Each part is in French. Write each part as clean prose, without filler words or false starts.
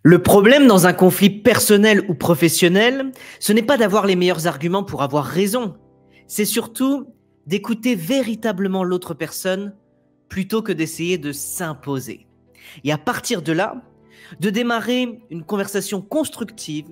Le problème dans un conflit personnel ou professionnel, ce n'est pas d'avoir les meilleurs arguments pour avoir raison. C'est surtout d'écouter véritablement l'autre personne plutôt que d'essayer de s'imposer. Et à partir de là, de démarrer une conversation constructive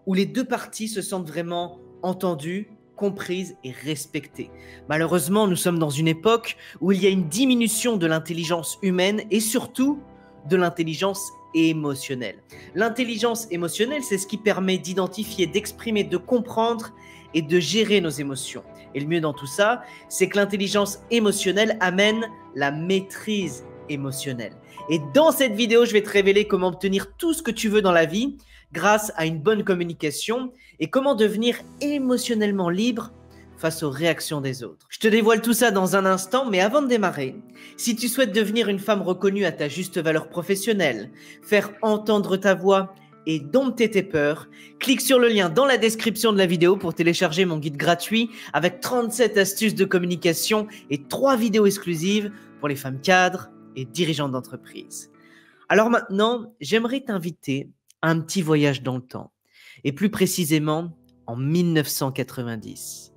où les deux parties se sentent vraiment entendues, comprises et respectées. Malheureusement, nous sommes dans une époque où il y a une diminution de l'intelligence humaine et surtout de l'intelligence émotionnelle. L'intelligence émotionnelle, c'est ce qui permet d'identifier, d'exprimer, de comprendre et de gérer nos émotions. Et le mieux dans tout ça, c'est que l'intelligence émotionnelle amène la maîtrise émotionnelle. Et dans cette vidéo, je vais te révéler comment obtenir tout ce que tu veux dans la vie grâce à une bonne communication et comment devenir émotionnellement libre face aux réactions des autres. Je te dévoile tout ça dans un instant, mais avant de démarrer, si tu souhaites devenir une femme reconnue à ta juste valeur professionnelle, faire entendre ta voix et dompter tes peurs, clique sur le lien dans la description de la vidéo pour télécharger mon guide gratuit avec 37 astuces de communication et 3 vidéos exclusives pour les femmes cadres et dirigeantes d'entreprise. Alors maintenant, j'aimerais t'inviter à un petit voyage dans le temps, et plus précisément en 1990.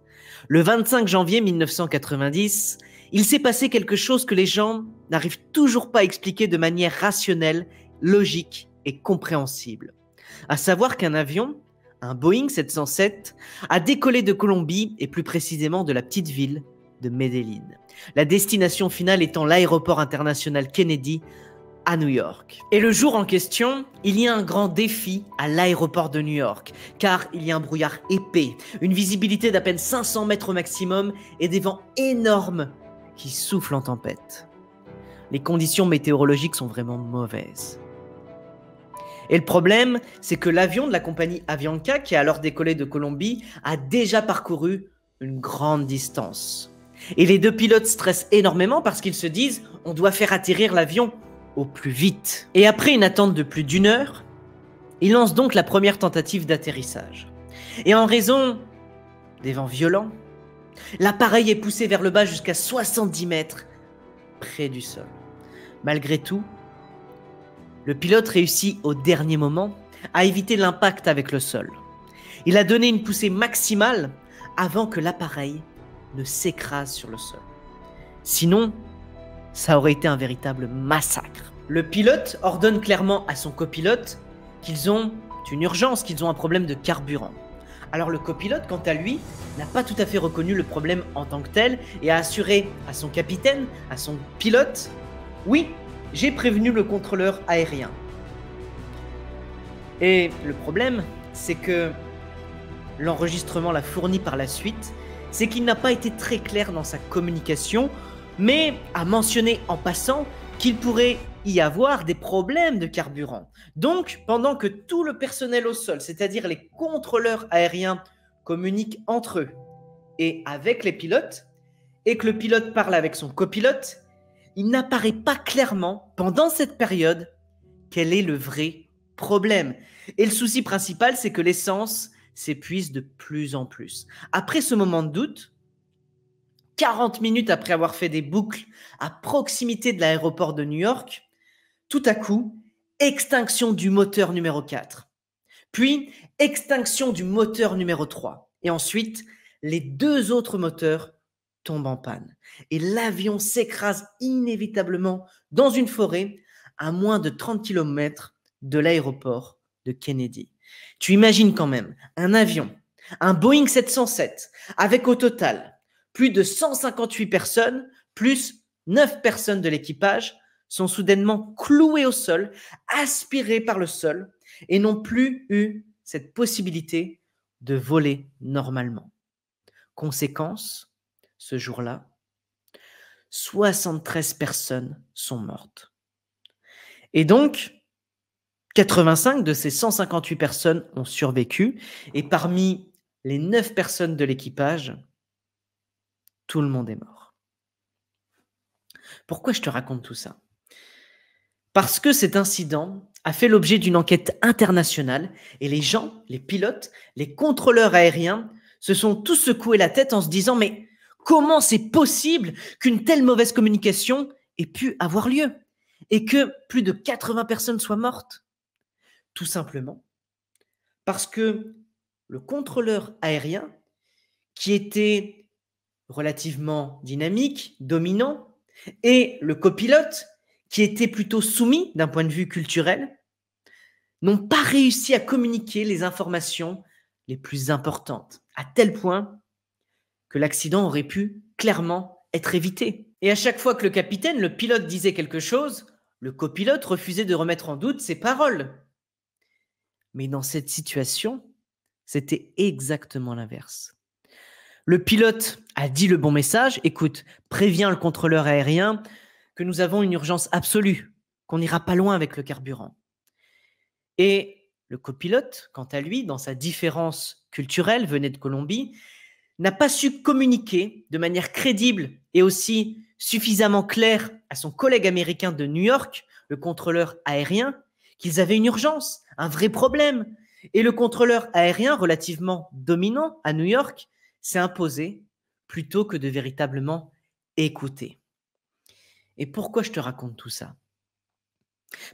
Le 25 janvier 1990, il s'est passé quelque chose que les gens n'arrivent toujours pas à expliquer de manière rationnelle, logique et compréhensible. À savoir qu'un avion, un Boeing 707, a décollé de Colombie et plus précisément de la petite ville de Medellín. La destination finale étant l'aéroport international Kennedy à New York. Et le jour en question, il y a un grand défi à l'aéroport de New York, car il y a un brouillard épais, une visibilité d'à peine 500 mètres au maximum et des vents énormes qui soufflent en tempête. Les conditions météorologiques sont vraiment mauvaises. Et le problème, c'est que l'avion de la compagnie Avianca, qui a alors décollé de Colombie, a déjà parcouru une grande distance. Et les deux pilotes stressent énormément parce qu'ils se disent « on doit faire atterrir l'avion » au plus vite. Et après une attente de plus d'1 heure, il lance donc la première tentative d'atterrissage. Et en raison des vents violents, l'appareil est poussé vers le bas jusqu'à 70 mètres près du sol. Malgré tout, le pilote réussit au dernier moment à éviter l'impact avec le sol. Il a donné une poussée maximale avant que l'appareil ne s'écrase sur le sol. Sinon, ça aurait été un véritable massacre. Le pilote ordonne clairement à son copilote qu'ils ont une urgence, qu'ils ont un problème de carburant. Alors le copilote, quant à lui, n'a pas tout à fait reconnu le problème en tant que tel et a assuré à son capitaine, à son pilote, « Oui, j'ai prévenu le contrôleur aérien. » Et le problème, c'est que l'enregistrement l'a fourni par la suite, c'est qu'il n'a pas été très clair dans sa communication, mais a mentionné en passant qu'il pourrait y avoir des problèmes de carburant. Donc, pendant que tout le personnel au sol, c'est-à-dire les contrôleurs aériens, communiquent entre eux et avec les pilotes, et que le pilote parle avec son copilote, il n'apparaît pas clairement, pendant cette période, quel est le vrai problème. Et le souci principal, c'est que l'essence s'épuise de plus en plus. Après ce moment de doute, 40 minutes après avoir fait des boucles à proximité de l'aéroport de New York, tout à coup, extinction du moteur numéro 4, puis extinction du moteur numéro 3, et ensuite, les 2 autres moteurs tombent en panne. Et l'avion s'écrase inévitablement dans une forêt à moins de 30 km de l'aéroport de Kennedy. Tu imagines quand même un avion, un Boeing 707, avec au total plus de 158 personnes, plus 9 personnes de l'équipage, sont soudainement clouées au sol, aspirées par le sol, et n'ont plus eu cette possibilité de voler normalement. Conséquence, ce jour-là, 73 personnes sont mortes. Et donc, 85 de ces 158 personnes ont survécu, et parmi les 9 personnes de l'équipage, tout le monde est mort. Pourquoi je te raconte tout ça? Parce que cet incident a fait l'objet d'une enquête internationale et les gens, les pilotes, les contrôleurs aériens se sont tous secoués la tête en se disant « Mais comment c'est possible qu'une telle mauvaise communication ait pu avoir lieu et que plus de 80 personnes soient mortes ?» Tout simplement parce que le contrôleur aérien, qui était relativement dynamique, dominant, et le copilote, qui était plutôt soumis d'un point de vue culturel, n'ont pas réussi à communiquer les informations les plus importantes, à tel point que l'accident aurait pu clairement être évité. Et à chaque fois que le capitaine, le pilote, disait quelque chose, le copilote refusait de remettre en doute ses paroles. Mais dans cette situation, c'était exactement l'inverse. Le pilote a dit le bon message, écoute, préviens le contrôleur aérien que nous avons une urgence absolue, qu'on n'ira pas loin avec le carburant. Et le copilote, quant à lui, dans sa différence culturelle, venait de Colombie, n'a pas su communiquer de manière crédible et aussi suffisamment claire à son collègue américain de New York, le contrôleur aérien, qu'ils avaient une urgence, un vrai problème. Et le contrôleur aérien, relativement dominant à New York, s'est imposé plutôt que de véritablement écouter. Et pourquoi je te raconte tout ça?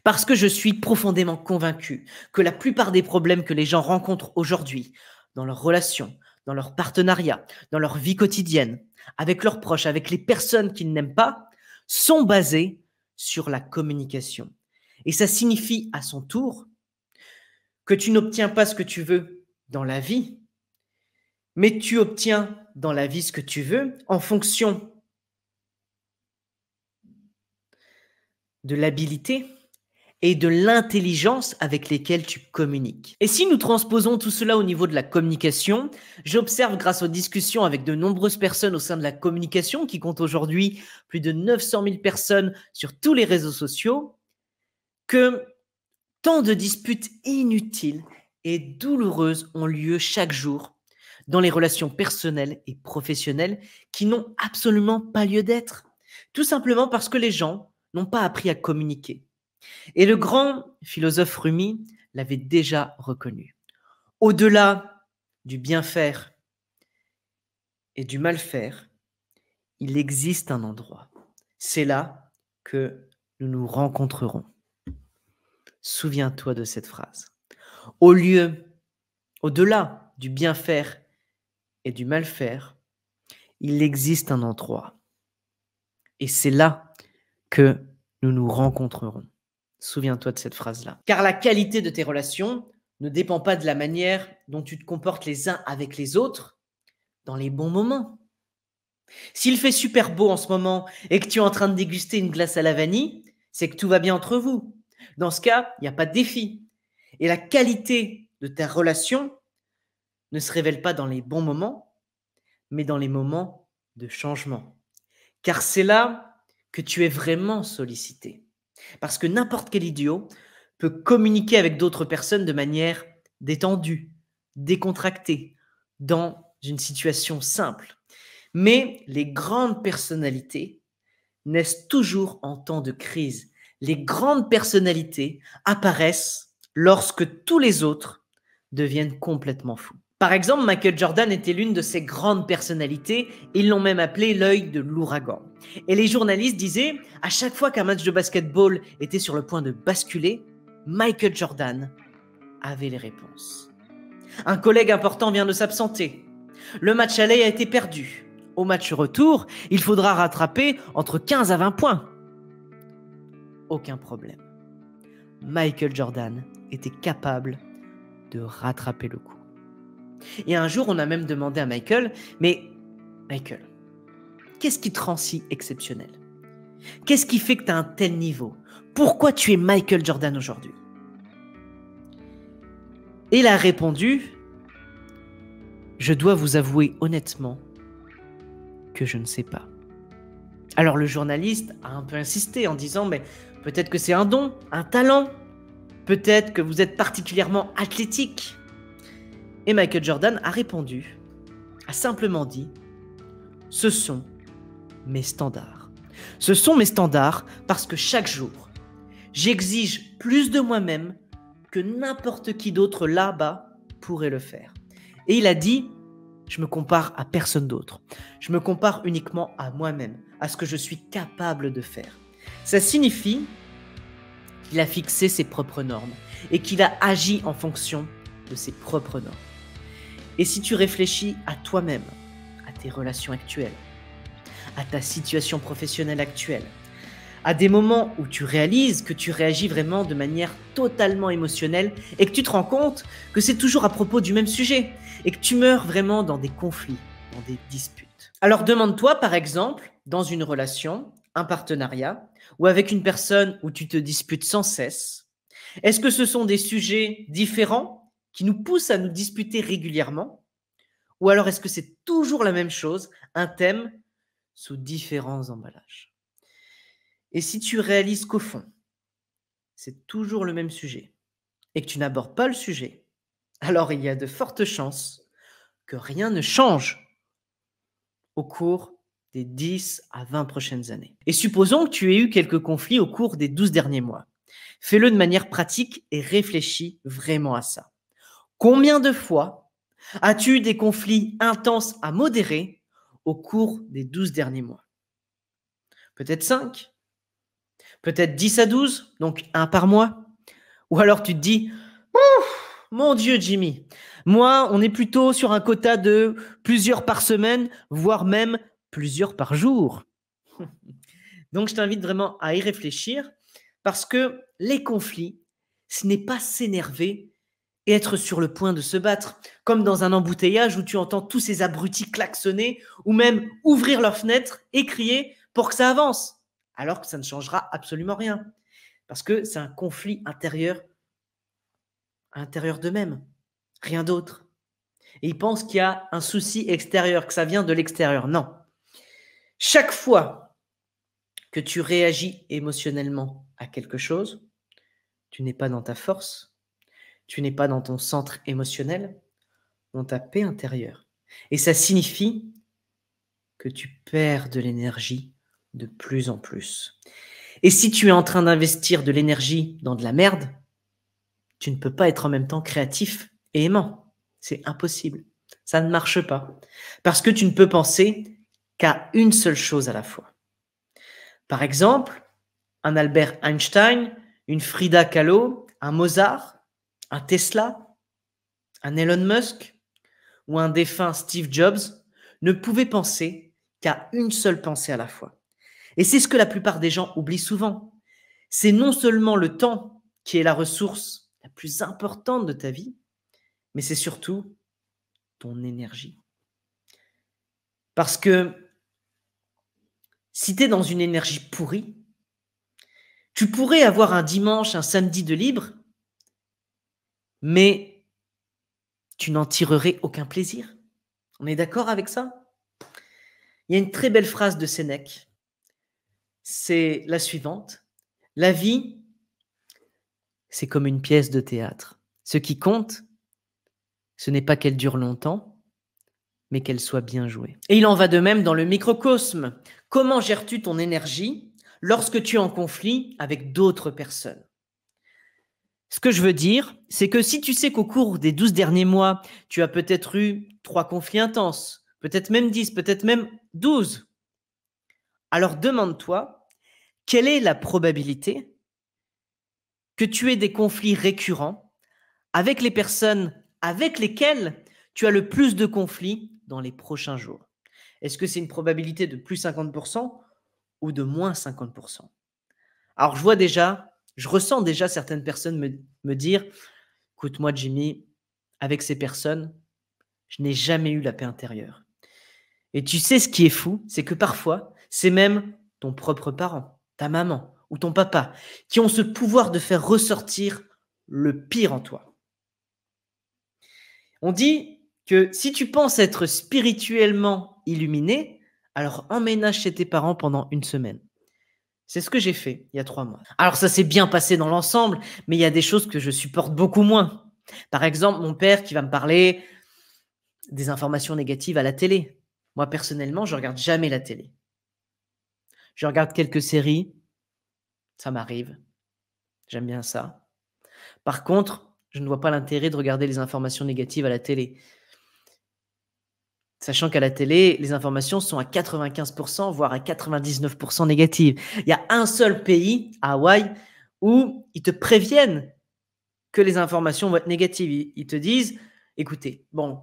Parce que je suis profondément convaincu que la plupart des problèmes que les gens rencontrent aujourd'hui dans leurs relations, dans leurs partenariats, dans leur vie quotidienne, avec leurs proches, avec les personnes qu'ils n'aiment pas, sont basés sur la communication. Et ça signifie à son tour que tu n'obtiens pas ce que tu veux dans la vie, mais tu obtiens dans la vie ce que tu veux en fonction de l'habilité et de l'intelligence avec lesquelles tu communiques. Et si nous transposons tout cela au niveau de la communication, j'observe grâce aux discussions avec de nombreuses personnes au sein de la communication, qui compte aujourd'hui plus de 900 000 personnes sur tous les réseaux sociaux, que tant de disputes inutiles et douloureuses ont lieu chaque jour dans les relations personnelles et professionnelles qui n'ont absolument pas lieu d'être. Tout simplement parce que les gens n'ont pas appris à communiquer. Et le grand philosophe Rumi l'avait déjà reconnu. Au-delà du bien faire et du mal faire, il existe un endroit. C'est là que nous nous rencontrerons. Souviens-toi de cette phrase. Au-delà du bien faire et du mal faire, il existe un endroit. Et c'est là que nous nous rencontrerons. Souviens-toi de cette phrase-là. Car la qualité de tes relations ne dépend pas de la manière dont tu te comportes les uns avec les autres dans les bons moments. S'il fait super beau en ce moment et que tu es en train de déguster une glace à la vanille, c'est que tout va bien entre vous. Dans ce cas, il n'y a pas de défi. Et la qualité de ta relation ne se révèle pas dans les bons moments, mais dans les moments de changement. Car c'est là que tu es vraiment sollicité. Parce que n'importe quel idiot peut communiquer avec d'autres personnes de manière détendue, décontractée, dans une situation simple. Mais les grandes personnalités naissent toujours en temps de crise. Les grandes personnalités apparaissent lorsque tous les autres deviennent complètement fous. Par exemple, Michael Jordan était l'une de ces grandes personnalités, ils l'ont même appelé l'œil de l'ouragan. Et les journalistes disaient, à chaque fois qu'un match de basketball était sur le point de basculer, Michael Jordan avait les réponses. Un collègue important vient de s'absenter. Le match aller a été perdu. Au match retour, il faudra rattraper entre 15 à 20 points. Aucun problème. Michael Jordan était capable de rattraper le coup. Et un jour, on a même demandé à Michael, mais Michael, qu'est-ce qui te rend si exceptionnel? Qu'est-ce qui fait que tu as un tel niveau? Pourquoi tu es Michael Jordan aujourd'hui? Et il a répondu, je dois vous avouer honnêtement que je ne sais pas. Alors le journaliste a un peu insisté en disant, mais peut-être que c'est un don, un talent, peut-être que vous êtes particulièrement athlétique. Et Michael Jordan a répondu, a simplement dit, ce sont mes standards. Ce sont mes standards parce que chaque jour, j'exige plus de moi-même que n'importe qui d'autre là-bas pourrait le faire. Et il a dit, je me compare à personne d'autre. Je me compare uniquement à moi-même, à ce que je suis capable de faire. Ça signifie qu'il a fixé ses propres normes et qu'il a agi en fonction de ses propres normes. Et si tu réfléchis à toi-même, à tes relations actuelles, à ta situation professionnelle actuelle, à des moments où tu réalises que tu réagis vraiment de manière totalement émotionnelle et que tu te rends compte que c'est toujours à propos du même sujet et que tu meurs vraiment dans des conflits, dans des disputes. Alors demande-toi par exemple, dans une relation, un partenariat ou avec une personne où tu te disputes sans cesse, est-ce que ce sont des sujets différents qui nous poussent à nous disputer régulièrement ou alors est-ce que c'est toujours la même chose, un thème sous différents emballages? Et si tu réalises qu'au fond, c'est toujours le même sujet et que tu n'abordes pas le sujet, alors il y a de fortes chances que rien ne change au cours des 10 à 20 prochaines années. Et supposons que tu aies eu quelques conflits au cours des 12 derniers mois. Fais-le de manière pratique et réfléchis vraiment à ça. Combien de fois as-tu eu des conflits intenses à modérés au cours des 12 derniers mois? Peut-être 5, peut-être 10 à 12, donc un par mois. Ou alors tu te dis, mon Dieu Jimmy, moi on est plutôt sur un quota de plusieurs par semaine, voire même plusieurs par jour. Donc je t'invite vraiment à y réfléchir parce que les conflits, ce n'est pas s'énerver et être sur le point de se battre, comme dans un embouteillage où tu entends tous ces abrutis klaxonner ou même ouvrir leurs fenêtres et crier pour que ça avance, alors que ça ne changera absolument rien. Parce que c'est un conflit intérieur à l'intérieur d'eux-mêmes, rien d'autre. Et ils pensent qu'il y a un souci extérieur, que ça vient de l'extérieur. Non. Chaque fois que tu réagis émotionnellement à quelque chose, tu n'es pas dans ta force, tu n'es pas dans ton centre émotionnel, dans ta paix intérieure. Et ça signifie que tu perds de l'énergie de plus en plus. Et si tu es en train d'investir de l'énergie dans de la merde, tu ne peux pas être en même temps créatif et aimant. C'est impossible. Ça ne marche pas. Parce que tu ne peux penser qu'à une seule chose à la fois. Par exemple, un Albert Einstein, une Frida Kahlo, un Mozart, un Tesla, un Elon Musk ou un défunt Steve Jobs ne pouvaient penser qu'à une seule pensée à la fois. Et c'est ce que la plupart des gens oublient souvent. C'est non seulement le temps qui est la ressource la plus importante de ta vie, mais c'est surtout ton énergie. Parce que si tu es dans une énergie pourrie, tu pourrais avoir un dimanche, un samedi de libre, mais tu n'en tirerais aucun plaisir. On est d'accord avec ça? Il y a une très belle phrase de Sénèque. C'est la suivante. La vie, c'est comme une pièce de théâtre. Ce qui compte, ce n'est pas qu'elle dure longtemps, mais qu'elle soit bien jouée. Et il en va de même dans le microcosme. Comment gères-tu ton énergie lorsque tu es en conflit avec d'autres personnes? Ce que je veux dire, c'est que si tu sais qu'au cours des 12 derniers mois, tu as peut-être eu 3 conflits intenses, peut-être même 10, peut-être même 12, alors demande-toi, quelle est la probabilité que tu aies des conflits récurrents avec les personnes avec lesquelles tu as le plus de conflits dans les prochains jours? Est-ce que c'est une probabilité de plus 50% ou de moins 50%? Alors je ressens déjà certaines personnes me dire, écoute-moi Jimmy, avec ces personnes, je n'ai jamais eu la paix intérieure. Et tu sais ce qui est fou, c'est que parfois, c'est même ton propre parent, ta maman ou ton papa qui ont ce pouvoir de faire ressortir le pire en toi. On dit que si tu penses être spirituellement illuminé, alors emménage chez tes parents pendant 1 semaine. C'est ce que j'ai fait il y a 3 mois. Alors ça s'est bien passé dans l'ensemble, mais il y a des choses que je supporte beaucoup moins. Par exemple, mon père qui va me parler des informations négatives à la télé. Moi, personnellement, je ne regarde jamais la télé. Je regarde quelques séries, ça m'arrive. J'aime bien ça. Par contre, je ne vois pas l'intérêt de regarder les informations négatives à la télé. Sachant qu'à la télé, les informations sont à 95%, voire à 99% négatives. Il y a un seul pays, Hawaï, ou ils te préviennent que les informations vont être négatives. Ils te disent, écoutez, bon,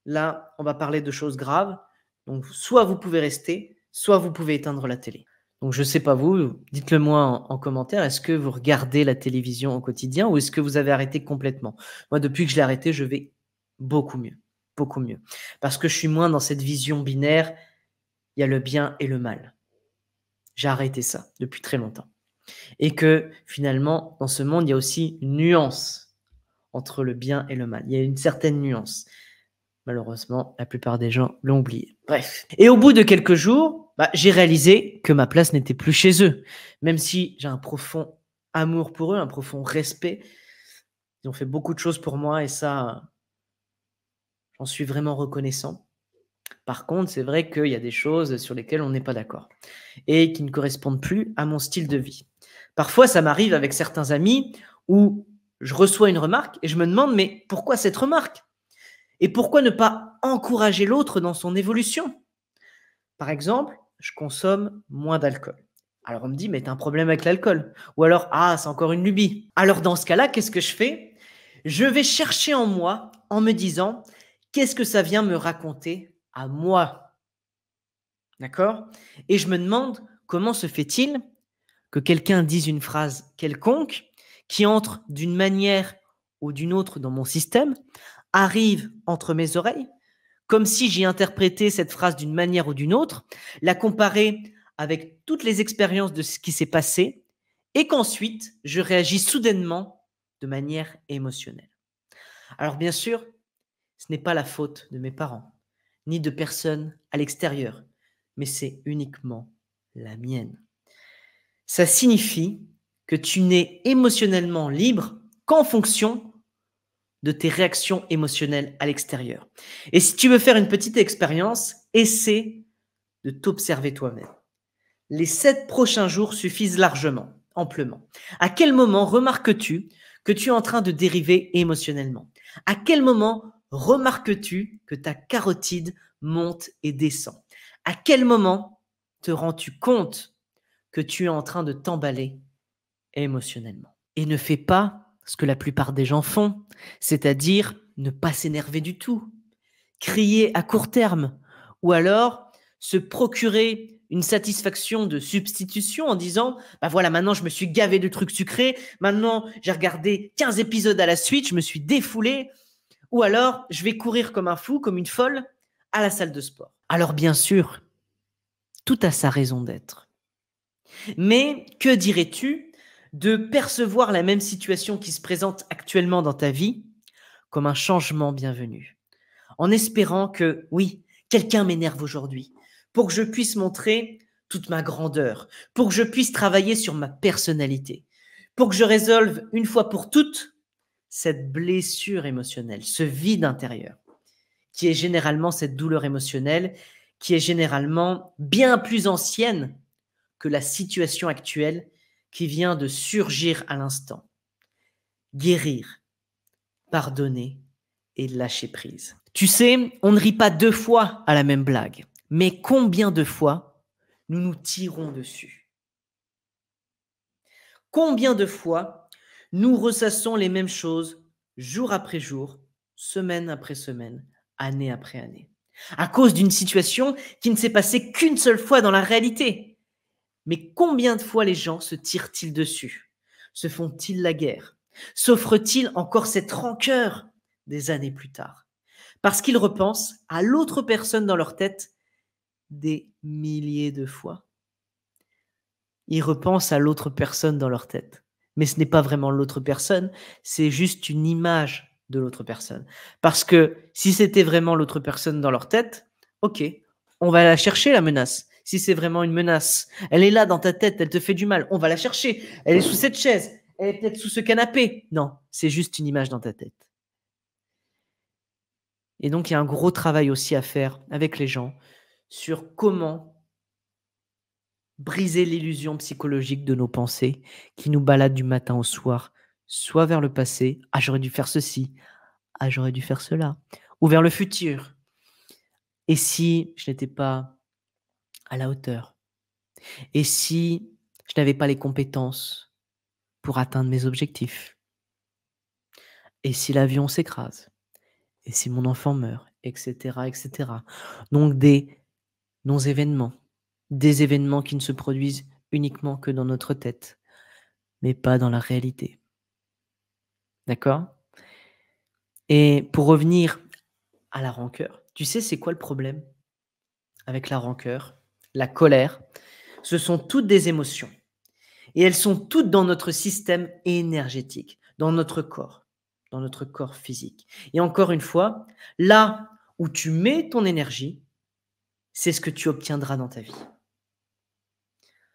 là, on va parler de choses graves. Donc, soit vous pouvez rester, soit vous pouvez éteindre la télé. Donc, je ne sais pas vous, dites-le moi en commentaire. Est-ce que vous regardez la télévision au quotidien ou est-ce que vous avez arrêté complètement? Moi, depuis que je l'ai arrêté, je vais beaucoup mieux. Beaucoup mieux. Parce que je suis moins dans cette vision binaire, il y a le bien et le mal. J'ai arrêté ça depuis très longtemps. Et que finalement, dans ce monde, il y a aussi une nuance entre le bien et le mal. Il y a une certaine nuance. Malheureusement, la plupart des gens l'ont oublié. Bref. Et au bout de quelques jours, j'ai réalisé que ma place n'était plus chez eux. Même si j'ai un profond amour pour eux, un profond respect. Ils ont fait beaucoup de choses pour moi et ça, j'en suis vraiment reconnaissant. Par contre, c'est vrai qu'il y a des choses sur lesquelles on n'est pas d'accord et qui ne correspondent plus à mon style de vie. Parfois, ça m'arrive avec certains amis où je reçois une remarque et je me demande, mais pourquoi cette remarque? Et pourquoi ne pas encourager l'autre dans son évolution? Par exemple, je consomme moins d'alcool. Alors on me dit, mais tu as un problème avec l'alcool. Ou alors, ah, c'est encore une lubie. Alors dans ce cas-là, qu'est-ce que je fais? Je vais chercher en moi en me disant, qu'est-ce que ça vient me raconter à moi? D'accord? Et je me demande, comment se fait-il que quelqu'un dise une phrase quelconque qui entre d'une manière ou d'une autre dans mon système, arrive entre mes oreilles, comme si j'y interprétais cette phrase d'une manière ou d'une autre, la comparer avec toutes les expériences de ce qui s'est passé, et qu'ensuite, je réagis soudainement de manière émotionnelle. Alors bien sûr, ce n'est pas la faute de mes parents, ni de personne à l'extérieur, mais c'est uniquement la mienne. Ça signifie que tu n'es émotionnellement libre qu'en fonction de tes réactions émotionnelles à l'extérieur. Et si tu veux faire une petite expérience, essaie de t'observer toi-même. Les 7 prochains jours suffisent largement, amplement. À quel moment remarques-tu que tu es en train de dériver émotionnellement? À quel moment remarques-tu que ta carotide monte et descend? À quel moment te rends-tu compte que tu es en train de t'emballer émotionnellement? Et ne fais pas ce que la plupart des gens font, c'est-à-dire ne pas s'énerver du tout, crier à court terme, ou alors se procurer une satisfaction de substitution en disant bah voilà, maintenant je me suis gavé de trucs sucrés, maintenant j'ai regardé 15 épisodes à la suite, je me suis défoulé, ou alors je vais courir comme un fou, comme une folle à la salle de sport. Alors bien sûr, tout a sa raison d'être. Mais que dirais-tu de percevoir la même situation qui se présente actuellement dans ta vie comme un changement bienvenu, en espérant que, oui, quelqu'un m'énerve aujourd'hui, pour que je puisse montrer toute ma grandeur, pour que je puisse travailler sur ma personnalité, pour que je résolve une fois pour toutes cette blessure émotionnelle, ce vide intérieur, qui est généralement cette douleur émotionnelle, qui est généralement bien plus ancienne que la situation actuelle qui vient de surgir à l'instant. Guérir, pardonner et lâcher prise. Tu sais, on ne rit pas 2 fois à la même blague, mais combien de fois nous nous tirons dessus? Combien de fois nous ressassons les mêmes choses jour après jour, semaine après semaine, année après année, à cause d'une situation qui ne s'est passée qu'une seule fois dans la réalité? Mais combien de fois les gens se tirent-ils dessus? Se font-ils la guerre? S'offrent-ils encore cette rancœur des années plus tard? Parce qu'ils repensent à l'autre personne dans leur tête des milliers de fois. Ils repensent à l'autre personne dans leur tête. Mais ce n'est pas vraiment l'autre personne, c'est juste une image de l'autre personne. Parce que si c'était vraiment l'autre personne dans leur tête, ok, on va la chercher, la menace. Si c'est vraiment une menace, elle est là dans ta tête, elle te fait du mal, on va la chercher. Elle est sous cette chaise, elle est peut-être sous ce canapé. Non, c'est juste une image dans ta tête. Et donc, il y a un gros travail aussi à faire avec les gens sur comment briser l'illusion psychologique de nos pensées qui nous baladent du matin au soir, soit vers le passé, ah j'aurais dû faire ceci, ah j'aurais dû faire cela, ou vers le futur. Et si je n'étais pas à la hauteur? Et si je n'avais pas les compétences pour atteindre mes objectifs? Et si l'avion s'écrase? Et si mon enfant meurt? Etc., etc. Donc des non-événements, des événements qui ne se produisent uniquement que dans notre tête, mais pas dans la réalité. D'accord? Et pour revenir à la rancœur, tu sais c'est quoi le problème avec la rancœur, la colère? Ce sont toutes des émotions et elles sont toutes dans notre système énergétique, dans notre corps physique. Et encore une fois, là où tu mets ton énergie, c'est ce que tu obtiendras dans ta vie.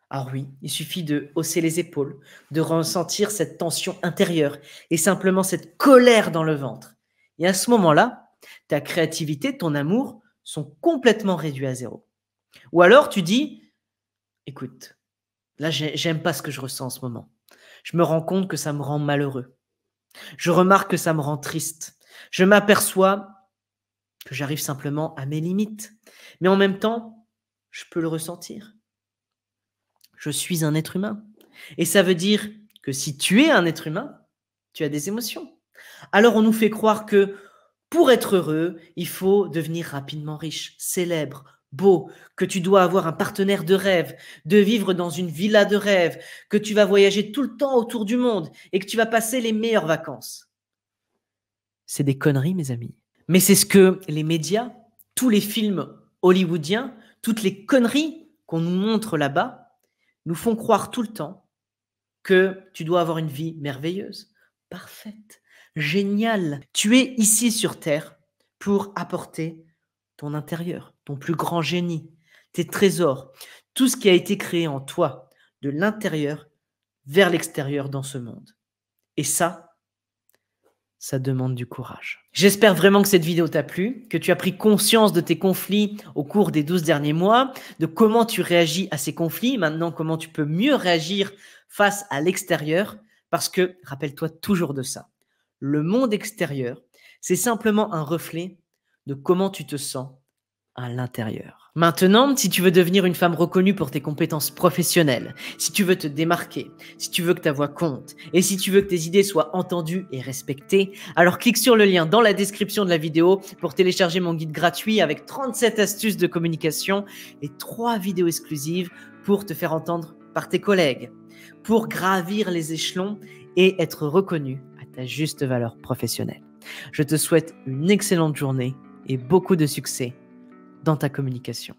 Alors oui, il suffit de hausser les épaules, de ressentir cette tension intérieure et simplement cette colère dans le ventre. Et à ce moment-là, ta créativité, ton amour sont complètement réduits à zéro. Ou alors tu dis, écoute, là j'aime pas ce que je ressens en ce moment. Je me rends compte que ça me rend malheureux. Je remarque que ça me rend triste. Je m'aperçois que j'arrive simplement à mes limites. Mais en même temps, je peux le ressentir. Je suis un être humain. Et ça veut dire que si tu es un être humain, tu as des émotions. Alors on nous fait croire que pour être heureux, il faut devenir rapidement riche, célèbre, beau, que tu dois avoir un partenaire de rêve, de vivre dans une villa de rêve, que tu vas voyager tout le temps autour du monde et que tu vas passer les meilleures vacances. C'est des conneries, mes amis. Mais c'est ce que les médias, tous les films hollywoodiens, toutes les conneries qu'on nous montre là-bas, nous font croire tout le temps que tu dois avoir une vie merveilleuse, parfaite, géniale. Tu es ici sur Terre pour apporter ton intérieur, ton plus grand génie, tes trésors, tout ce qui a été créé en toi, de l'intérieur vers l'extérieur dans ce monde. Et ça demande du courage. J'espère vraiment que cette vidéo t'a plu, que tu as pris conscience de tes conflits au cours des 12 derniers mois, de comment tu réagis à ces conflits, maintenant comment tu peux mieux réagir face à l'extérieur, parce que, rappelle-toi toujours de ça, le monde extérieur, c'est simplement un reflet de comment tu te sens à l'intérieur. Maintenant, si tu veux devenir une femme reconnue pour tes compétences professionnelles, si tu veux te démarquer, si tu veux que ta voix compte, et si tu veux que tes idées soient entendues et respectées, alors clique sur le lien dans la description de la vidéo pour télécharger mon guide gratuit avec 37 astuces de communication et 3 vidéos exclusives pour te faire entendre par tes collègues, pour gravir les échelons et être reconnu à ta juste valeur professionnelle. Je te souhaite une excellente journée et beaucoup de succès dans ta communication.